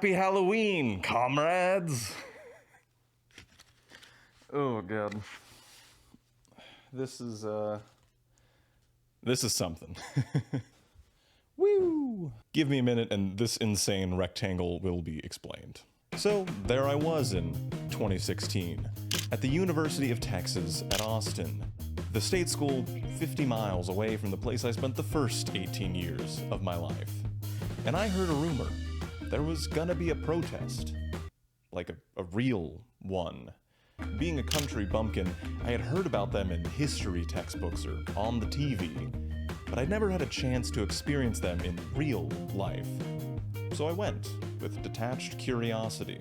Happy Halloween, comrades! Oh, God. This is something. Woo! Give me a minute and this insane rectangle will be explained. So, there I was in 2016, at the University of Texas at Austin, the state school 50 miles away from the place I spent the first 18 years of my life. And I heard a rumor. There was gonna be a protest. Like a real one. Being a country bumpkin, I had heard about them in history textbooks or on the TV, but I'd never had a chance to experience them in real life. So I went, with detached curiosity.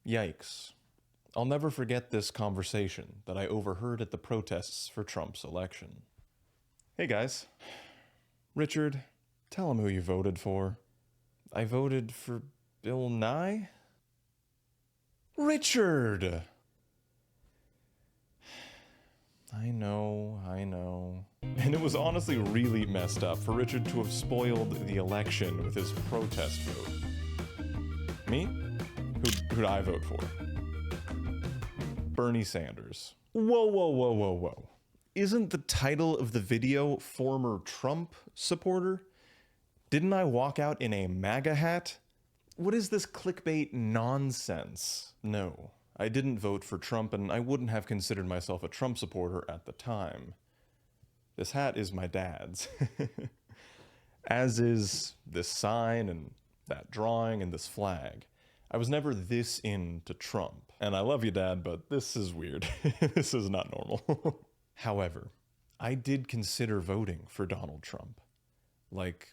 Yikes. I'll never forget this conversation that I overheard at the protests for Trump's election. Hey guys. Richard, tell him who you voted for. I voted for Bill Nye? Richard! I know. And it was honestly really messed up for Richard to have spoiled the election with his protest vote. Me? Who'd I vote for? Bernie Sanders. Whoa. Isn't the title of the video former Trump supporter? Didn't I walk out in a MAGA hat? What is this clickbait nonsense? No, I didn't vote for Trump and I wouldn't have considered myself a Trump supporter at the time. This hat is my dad's. As is this sign and that drawing and this flag. I was never this into Trump. And I love you, Dad, but this is weird. This is not normal. However, I did consider voting for Donald Trump. Like,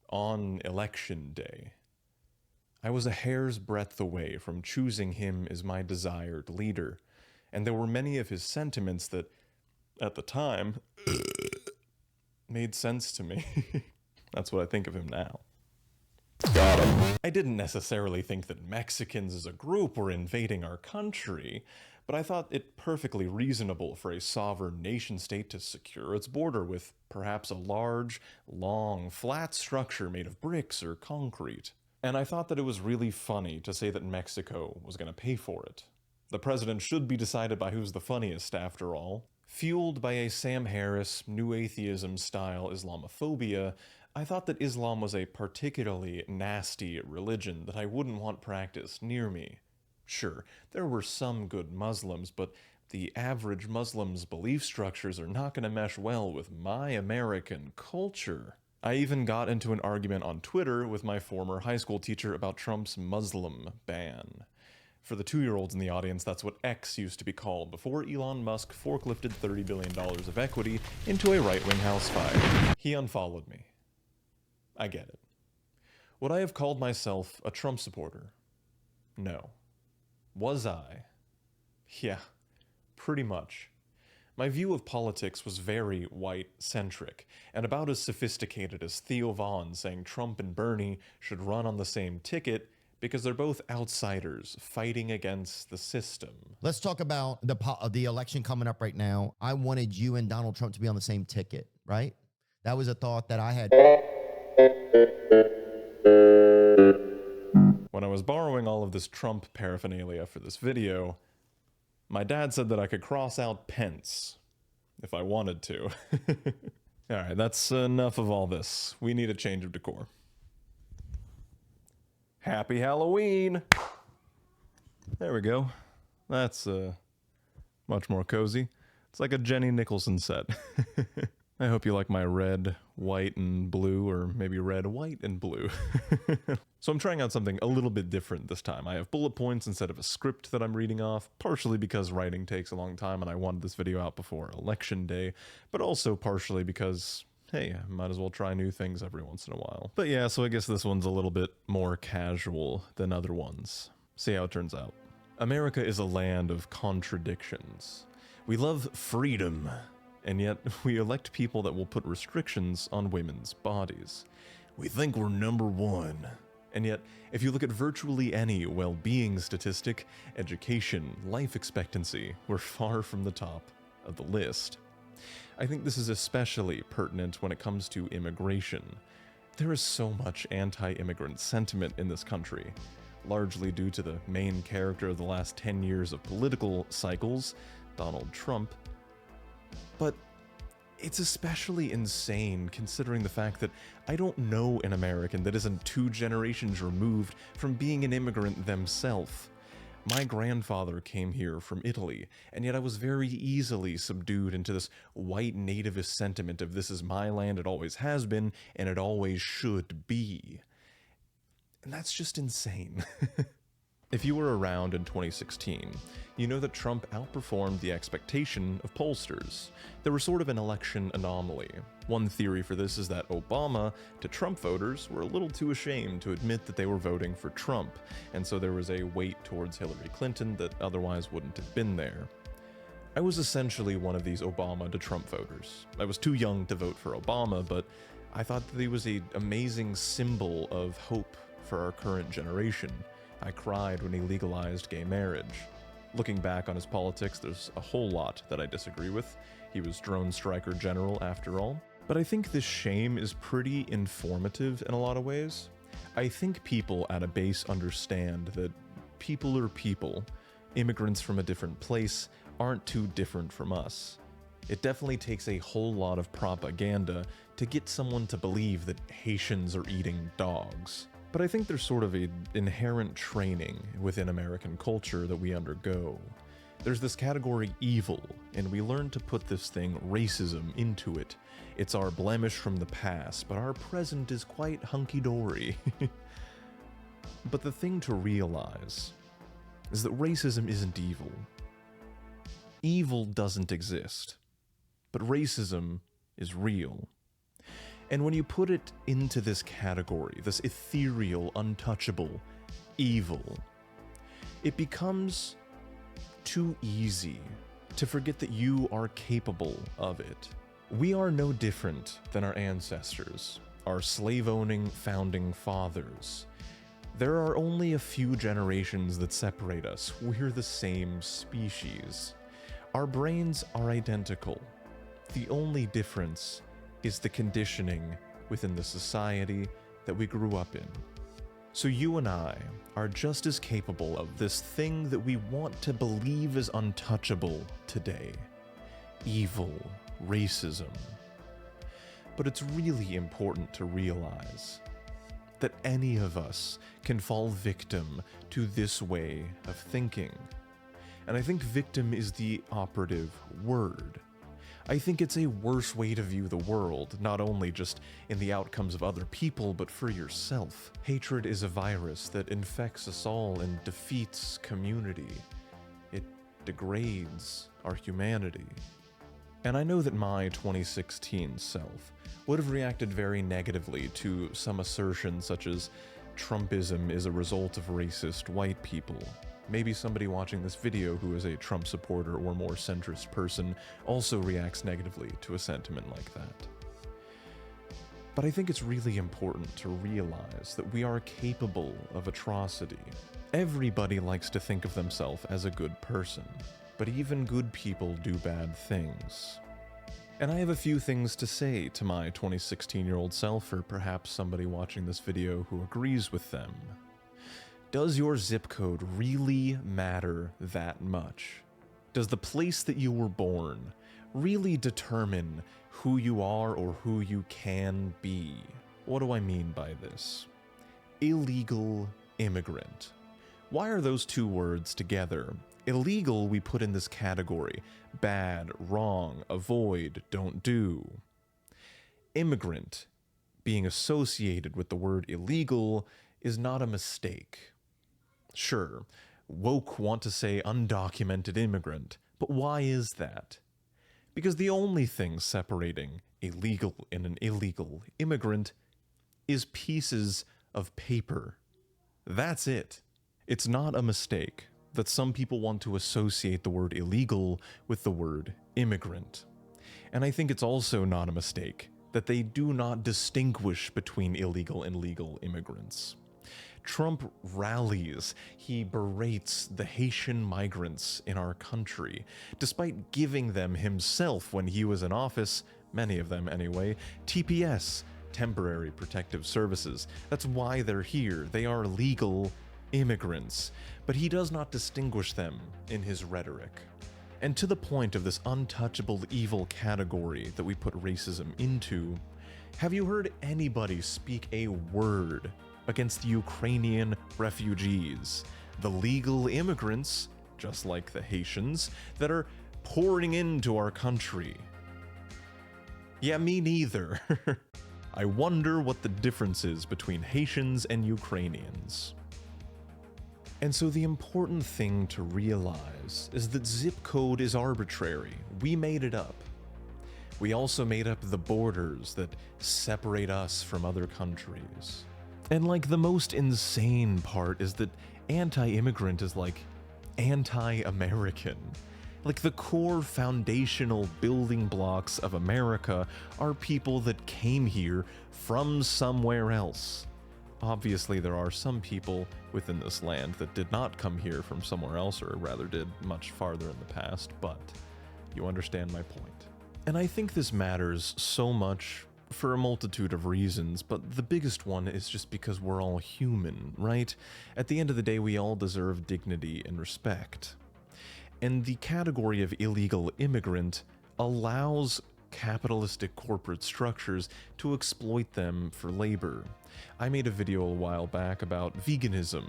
on election day. I was a hair's breadth away from choosing him as my desired leader, and there were many of his sentiments that, at the time, made sense to me. That's what I think of him now. Got him. I didn't necessarily think that Mexicans as a group were invading our country, but I thought it perfectly reasonable for a sovereign nation-state to secure its border with perhaps a large, long, flat structure made of bricks or concrete. And I thought that it was really funny to say that Mexico was going to pay for it. The president should be decided by who's the funniest, after all. Fueled by a Sam Harris, New Atheism-style Islamophobia, I thought that Islam was a particularly nasty religion that I wouldn't want practiced near me. Sure, there were some good Muslims, but the average Muslim's belief structures are not going to mesh well with my American culture. I even got into an argument on Twitter with my former high school teacher about Trump's Muslim ban. For the 2-year-olds in the audience, that's what X used to be called before Elon Musk forklifted $30 billion of equity into a right-wing house fire. He unfollowed me. I get it. Would I have called myself a Trump supporter? No. Was I? Yeah, pretty much. My view of politics was very white-centric, and about as sophisticated as Theo Vaughn saying Trump and Bernie should run on the same ticket because they're both outsiders fighting against the system. Let's talk about the election coming up right now. I wanted you and Donald Trump to be on the same ticket, right? That was a thought that I had. When I was borrowing all of this Trump paraphernalia for this video, my dad said that I could cross out Pence if I wanted to. Alright, that's enough of all this. We need a change of decor. Happy Halloween! There we go. That's much more cozy. It's like a Jenny Nicholson set. I hope you like my red, white, and blue, or maybe red, white, and blue. So I'm trying out something a little bit different this time. I have bullet points instead of a script that I'm reading off, partially because writing takes a long time and I wanted this video out before Election Day, but also partially because, hey, I might as well try new things every once in a while. But yeah, so I guess this one's a little bit more casual than other ones. See how it turns out. America is a land of contradictions. We love freedom, and yet we elect people that will put restrictions on women's bodies. We think we're number one. And yet, if you look at virtually any well-being statistic, education, life expectancy, we're far from the top of the list. I think this is especially pertinent when it comes to immigration. There is so much anti-immigrant sentiment in this country, largely due to the main character of the last 10 years of political cycles, Donald Trump. But it's especially insane considering the fact that I don't know an American that isn't 2 generations removed from being an immigrant themselves. My grandfather came here from Italy, and yet I was very easily subdued into this white nativist sentiment of this is my land, it always has been, and it always should be. And that's just insane. If you were around in 2016, you know that Trump outperformed the expectation of pollsters. There was sort of an election anomaly. One theory for this is that Obama to Trump voters were a little too ashamed to admit that they were voting for Trump, and so there was a weight towards Hillary Clinton that otherwise wouldn't have been there. I was essentially one of these Obama to Trump voters. I was too young to vote for Obama, but I thought that he was an amazing symbol of hope for our current generation. I cried when he legalized gay marriage. Looking back on his politics, there's a whole lot that I disagree with. He was drone striker general after all. But I think this shame is pretty informative in a lot of ways. I think people at a base understand that people are people. Immigrants from a different place aren't too different from us. It definitely takes a whole lot of propaganda to get someone to believe that Haitians are eating dogs. But I think there's sort of an inherent training within American culture that we undergo. There's this category evil, and we learn to put this thing racism into it. It's our blemish from the past, but our present is quite hunky-dory. But the thing to realize is that racism isn't evil. Evil doesn't exist, but racism is real. And when you put it into this category, this ethereal, untouchable evil, it becomes too easy to forget that you are capable of it. We are no different than our ancestors, our slave-owning founding fathers. There are only a few generations that separate us. We're the same species. Our brains are identical. The only difference is the conditioning within the society that we grew up in. So you and I are just as capable of this thing that we want to believe is untouchable today. Evil, racism. But it's really important to realize that any of us can fall victim to this way of thinking. And I think victim is the operative word. I think it's a worse way to view the world, not only just in the outcomes of other people, but for yourself. Hatred is a virus that infects us all and defeats community. It degrades our humanity. And I know that my 2016 self would have reacted very negatively to some assertions such as Trumpism is a result of racist white people. Maybe somebody watching this video who is a Trump supporter or more centrist person also reacts negatively to a sentiment like that. But I think it's really important to realize that we are capable of atrocity. Everybody likes to think of themselves as a good person, but even good people do bad things. And I have a few things to say to my 16-year-old self, or perhaps somebody watching this video who agrees with them. Does your zip code really matter that much? Does the place that you were born really determine who you are or who you can be? What do I mean by this? Illegal immigrant. Why are those two words together? Illegal we put in this category. Bad, wrong, avoid, don't do. Immigrant, being associated with the word illegal, is not a mistake. Sure, woke want to say undocumented immigrant, but why is that? Because the only thing separating a legal and an illegal immigrant is pieces of paper. That's it. It's not a mistake that some people want to associate the word illegal with the word immigrant. And I think it's also not a mistake that they do not distinguish between illegal and legal immigrants. Trump rallies, he berates the Haitian migrants in our country, despite giving them himself when he was in office, many of them anyway, TPS, temporary protective services. That's why they're here. They are legal immigrants, but he does not distinguish them in his rhetoric. And to the point of this untouchable evil category that we put racism into, have you heard anybody speak a word against the Ukrainian refugees, the legal immigrants, just like the Haitians, that are pouring into our country? Yeah, me neither. I wonder what the difference is between Haitians and Ukrainians. And so the important thing to realize is that zip code is arbitrary. We made it up. We also made up the borders that separate us from other countries. And like the most insane part is that anti-immigrant is like anti-American. Like the core foundational building blocks of America are people that came here from somewhere else. Obviously, there are some people within this land that did not come here from somewhere else, or rather did much farther in the past, but you understand my point. And I think this matters so much for a multitude of reasons, but the biggest one is just because we're all human, right? At the end of the day, we all deserve dignity and respect. And the category of illegal immigrant allows capitalistic corporate structures to exploit them for labor. I made a video a while back about veganism,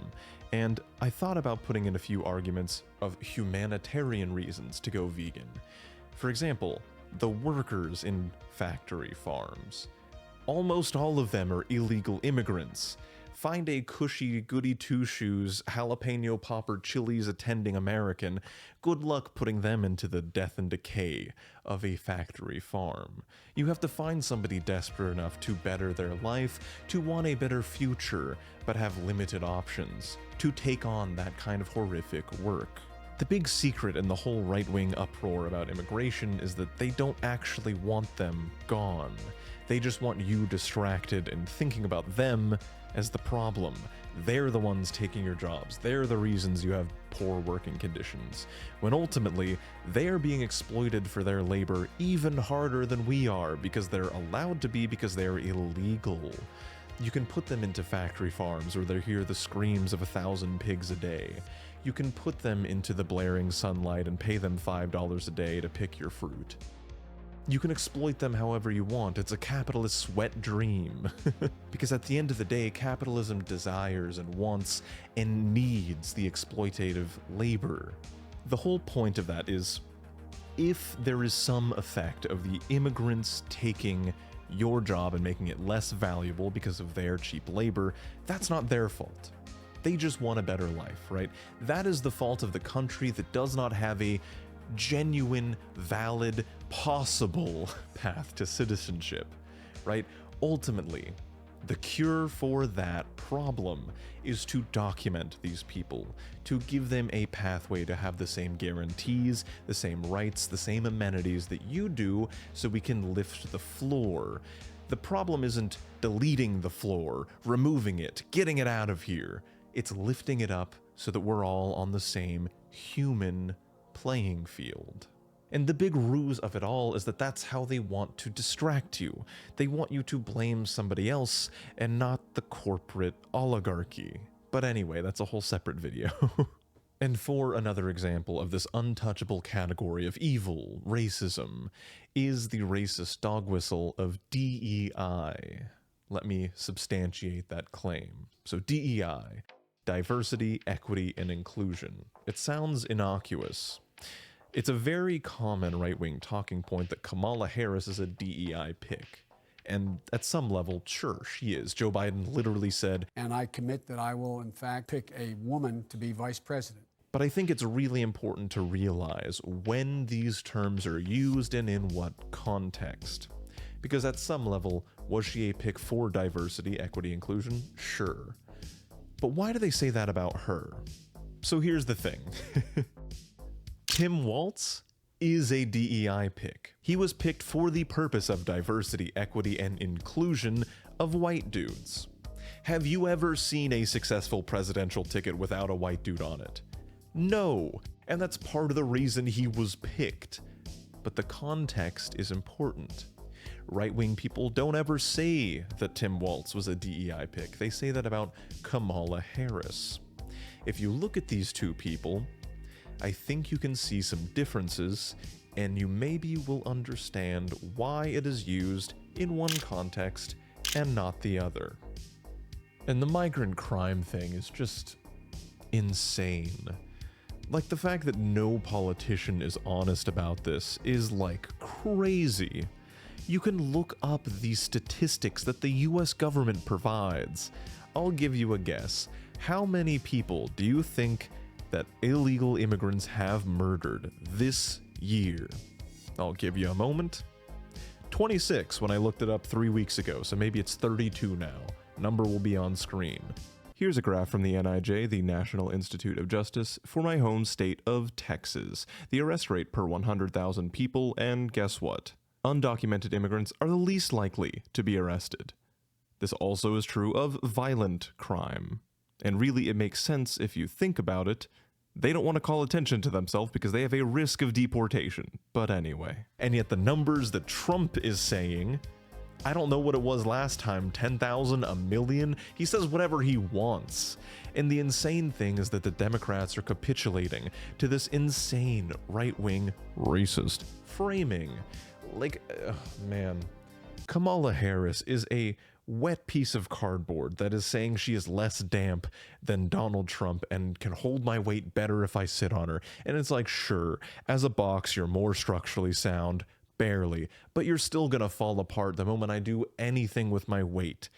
and I thought about putting in a few arguments of humanitarian reasons to go vegan. For example, the workers in factory farms. Almost all of them are illegal immigrants. Find a cushy goody two-shoes, jalapeno popper chilies attending American. Good luck putting them into the death and decay of a factory farm. You have to find somebody desperate enough to better their life, to want a better future, but have limited options, to take on that kind of horrific work. The big secret in the whole right-wing uproar about immigration is that they don't actually want them gone. They just want you distracted and thinking about them as the problem. They're the ones taking your jobs. They're the reasons you have poor working conditions. When ultimately, they are being exploited for their labor even harder than we are because they're allowed to be because they're illegal. You can put them into factory farms where they hear the screams of 1,000 pigs a day. You can put them into the blaring sunlight and pay them $5 a day to pick your fruit. You can exploit them however you want. It's a capitalist wet dream. Because at the end of the day, capitalism desires and wants and needs the exploitative labor. The whole point of that is, if there is some effect of the immigrants taking your job and making it less valuable because of their cheap labor, that's not their fault. They just want a better life, right? That is the fault of the country that does not have a genuine, valid, possible path to citizenship, right? Ultimately, the cure for that problem is to document these people, to give them a pathway to have the same guarantees, the same rights, the same amenities that you do, so we can lift the floor. The problem isn't deleting the floor, removing it, getting it out of here. It's lifting it up so that we're all on the same human playing field. And the big ruse of it all is that that's how they want to distract you. They want you to blame somebody else and not the corporate oligarchy. But anyway, that's a whole separate video. And for another example of this untouchable category of evil, racism, is the racist dog whistle of DEI. Let me substantiate that claim. So DEI, diversity, equity, and inclusion. It sounds innocuous. It's a very common right-wing talking point that Kamala Harris is a DEI pick. And at some level, sure, she is. Joe Biden literally said, "And I commit that I will, in fact, pick a woman to be vice president." But I think it's really important to realize when these terms are used and in what context. Because at some level, was she a pick for diversity, equity, inclusion? Sure. But why do they say that about her? So here's the thing. Tim Walz is a DEI pick. He was picked for the purpose of diversity, equity, and inclusion of white dudes. Have you ever seen a successful presidential ticket without a white dude on it? No, and that's part of the reason he was picked. But the context is important. Right-wing people don't ever say that Tim Walz was a DEI pick. They say that about Kamala Harris. If you look at these two people, I think you can see some differences, and you maybe will understand why it is used in one context and not the other. And the migrant crime thing is just insane. Like, the fact that no politician is honest about this is like crazy. You can look up these statistics that the US government provides. I'll give you a guess. How many people do you think that illegal immigrants have murdered this year? I'll give you a moment. 26 when I looked it up 3 weeks ago, so maybe it's 32 now. Number will be on screen. Here's a graph from the NIJ, the National Institute of Justice, for my home state of Texas. The arrest rate per 100,000 people, and guess what? Undocumented immigrants are the least likely to be arrested. This also is true of violent crime. And really, it makes sense if you think about it. They don't want to call attention to themselves because they have a risk of deportation. But anyway. And yet the numbers that Trump is saying, I don't know what it was last time, 10,000, a million? He says whatever he wants. And the insane thing is that the Democrats are capitulating to this insane right-wing racist framing. Like, man, Kamala Harris is a wet piece of cardboard that is saying she is less damp than Donald Trump and can hold my weight better if I sit on her. And it's like, sure, as a box, you're more structurally sound, barely, but you're still gonna fall apart the moment I do anything with my weight.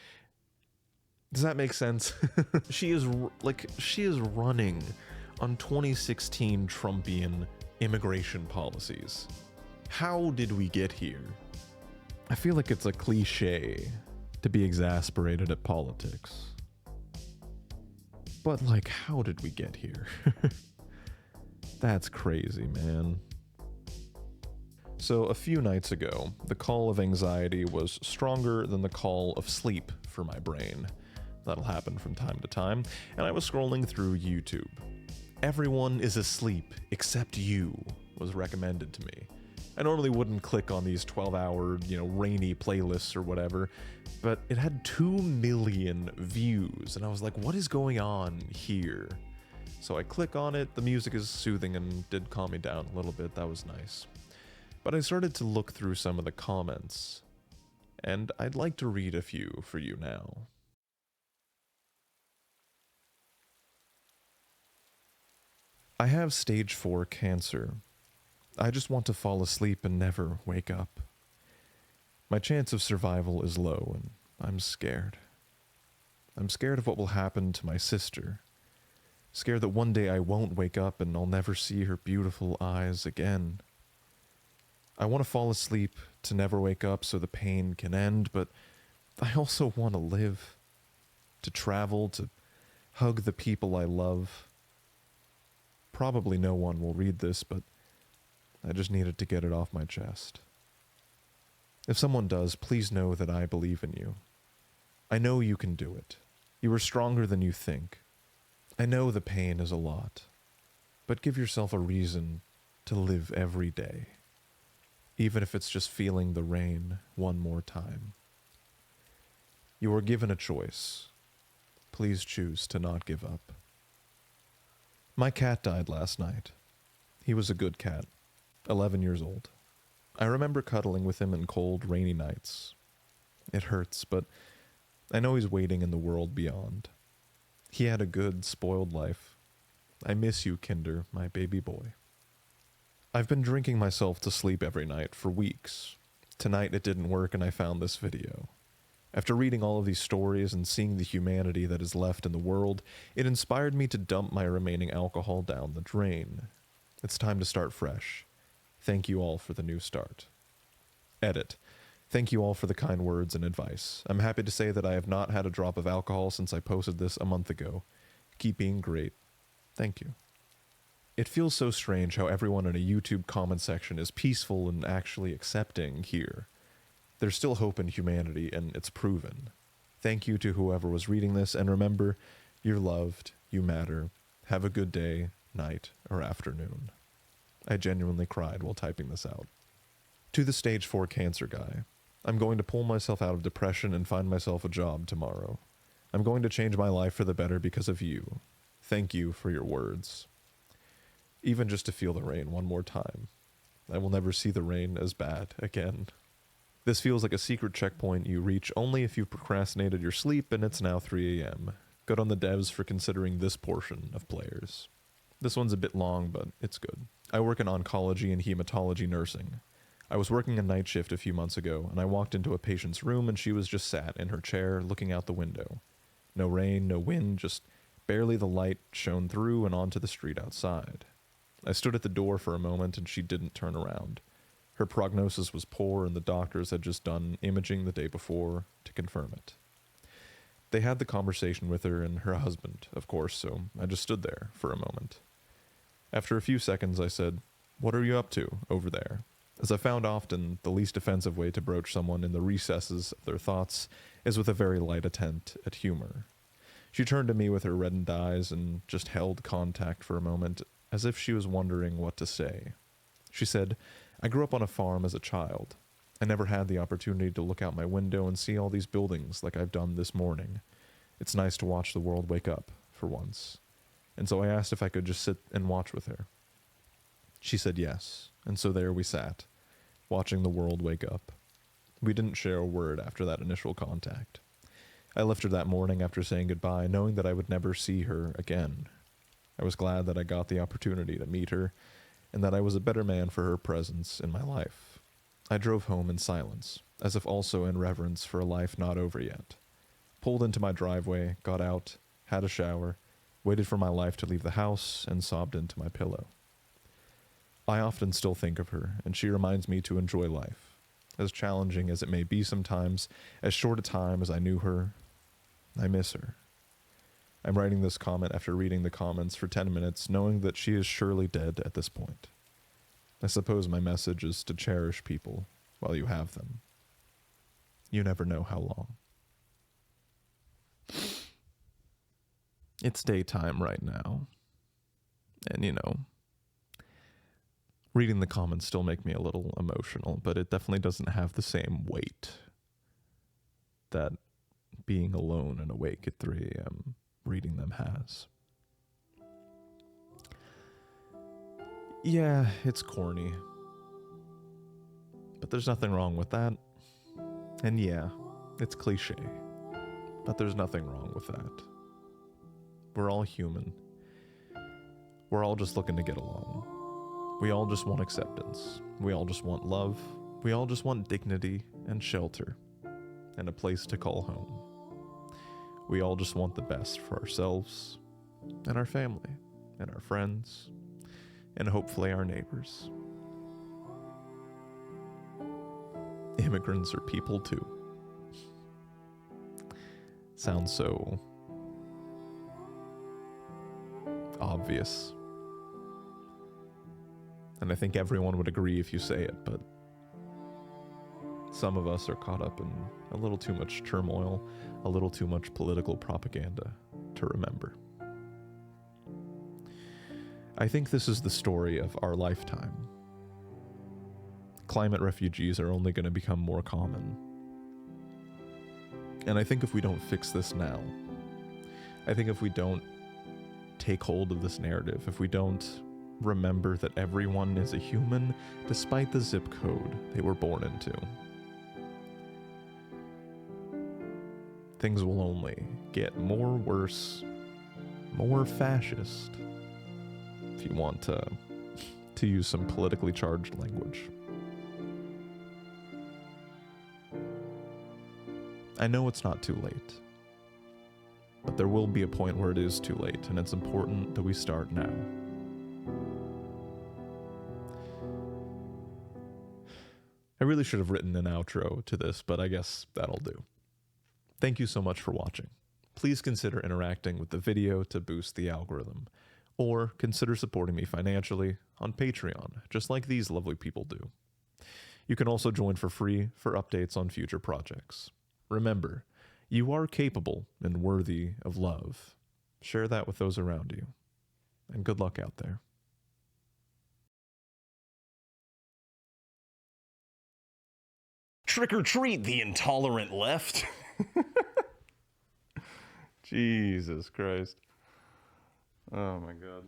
Does that make sense? She is running on 2016 Trumpian immigration policies. How did we get here? I feel like it's a cliche to be exasperated at politics. But like, how did we get here? That's crazy, man. So a few nights ago, the call of anxiety was stronger than the call of sleep for my brain. That'll happen from time to time, and I was scrolling through YouTube. Everyone is asleep except you was recommended to me. I normally wouldn't click on these 12-hour, rainy playlists or whatever, but it had 2 million views, and I was like, what is going on here? So I click on it, the music is soothing and did calm me down a little bit, that was nice. But I started to look through some of the comments, and I'd like to read a few for you now. I have stage 4 cancer. I just want to fall asleep and never wake up. My chance of survival is low, and I'm scared. I'm scared of what will happen to my sister. Scared that one day I won't wake up and I'll never see her beautiful eyes again. I want to fall asleep to never wake up so the pain can end, but I also want to live, to travel, to hug the people I love. Probably no one will read this, but I just needed to get it off my chest. If someone does, please know that I believe in you. I know you can do it. You are stronger than you think. I know the pain is a lot, but give yourself a reason to live every day, even if it's just feeling the rain one more time. You are given a choice. Please choose to not give up. My cat died last night. He was a good cat, 11 years old. I remember cuddling with him in cold, rainy nights. It hurts, but I know he's waiting in the world beyond. He had a good, spoiled life. I miss you, Kinder, my baby boy. I've been drinking myself to sleep every night for weeks. Tonight it didn't work and I found this video. After reading all of these stories and seeing the humanity that is left in the world, it inspired me to dump my remaining alcohol down the drain. It's time to start fresh. Thank you all for the new start. Edit. Thank you all for the kind words and advice. I'm happy to say that I have not had a drop of alcohol since I posted this a month ago. Keep being great. Thank you. It feels so strange how everyone in a YouTube comment section is peaceful and actually accepting here. There's still hope in humanity, and it's proven. Thank you to whoever was reading this, and remember, you're loved, you matter. Have a good day, night, or afternoon. I genuinely cried while typing this out. To the stage 4 cancer guy, I'm going to pull myself out of depression and find myself a job tomorrow. I'm going to change my life for the better because of you. Thank you for your words. Even just to feel the rain one more time. I will never see the rain as bad again. This feels like a secret checkpoint you reach only if you've procrastinated your sleep and it's now 3 a.m. Good on the devs for considering this portion of players. This one's a bit long, but it's good. I work in oncology and hematology nursing. I was working a night shift a few months ago, and I walked into a patient's room and she was just sat in her chair looking out the window. No rain, no wind, just barely the light shone through and onto the street outside. I stood at the door for a moment and she didn't turn around. Her prognosis was poor and the doctors had just done imaging the day before to confirm it. They had the conversation with her and her husband, of course, so I just stood there for a moment. After a few seconds I said, "What are you up to over there?" As I found often, the least offensive way to broach someone in the recesses of their thoughts is with a very light attempt at humor. She turned to me with her reddened eyes and just held contact for a moment, as if she was wondering what to say. She said, "I grew up on a farm as a child. I never had the opportunity to look out my window and see all these buildings like I've done this morning. It's nice to watch the world wake up, for once. And so I asked if I could just sit and watch with her. She said yes, and so there we sat, watching the world wake up. We didn't share a word after that initial contact. I left her that morning after saying goodbye, knowing that I would never see her again. I was glad that I got the opportunity to meet her, and that I was a better man for her presence in my life. I drove home in silence, as if also in reverence for a life not over yet. Pulled into my driveway, got out, had a shower, waited for my life to leave the house, and sobbed into my pillow. I often still think of her, and she reminds me to enjoy life. As challenging as it may be sometimes, as short a time as I knew her, I miss her. I'm writing this comment after reading the comments for 10 minutes, knowing that she is surely dead at this point. I suppose my message is to cherish people while you have them. You never know how long. It's daytime right now. And reading the comments still make me a little emotional, but it definitely doesn't have the same weight that being alone and awake at 3 a.m. reading them has. Yeah, it's corny. But there's nothing wrong with that. And yeah, it's cliche. But there's nothing wrong with that. We're all human. We're all just looking to get along. We all just want acceptance. We all just want love. We all just want dignity and shelter and a place to call home. We all just want the best for ourselves and our family and our friends and hopefully our neighbors. Immigrants are people too. Sounds so obvious. And I think everyone would agree if you say it, but some of us are caught up in a little too much turmoil, a little too much political propaganda to remember. I think this is the story of our lifetime. Climate refugees are only going to become more common. And I think if we don't fix this now, I think if we don't take hold of this narrative, if we don't remember that everyone is a human despite the zip code they were born into, things will only get more worse, more fascist, if you want to use some politically charged language. I know it's not too late, but there will be a point where it is too late, and it's important that we start now. I really should have written an outro to this, but I guess that'll do. Thank you so much for watching. Please consider interacting with the video to boost the algorithm, or consider supporting me financially on Patreon, just like these lovely people do. You can also join for free for updates on future projects. Remember, You are capable and worthy of love. Share that with those around you. And good luck out there. Trick or treat, the intolerant left. Jesus Christ. Oh my God.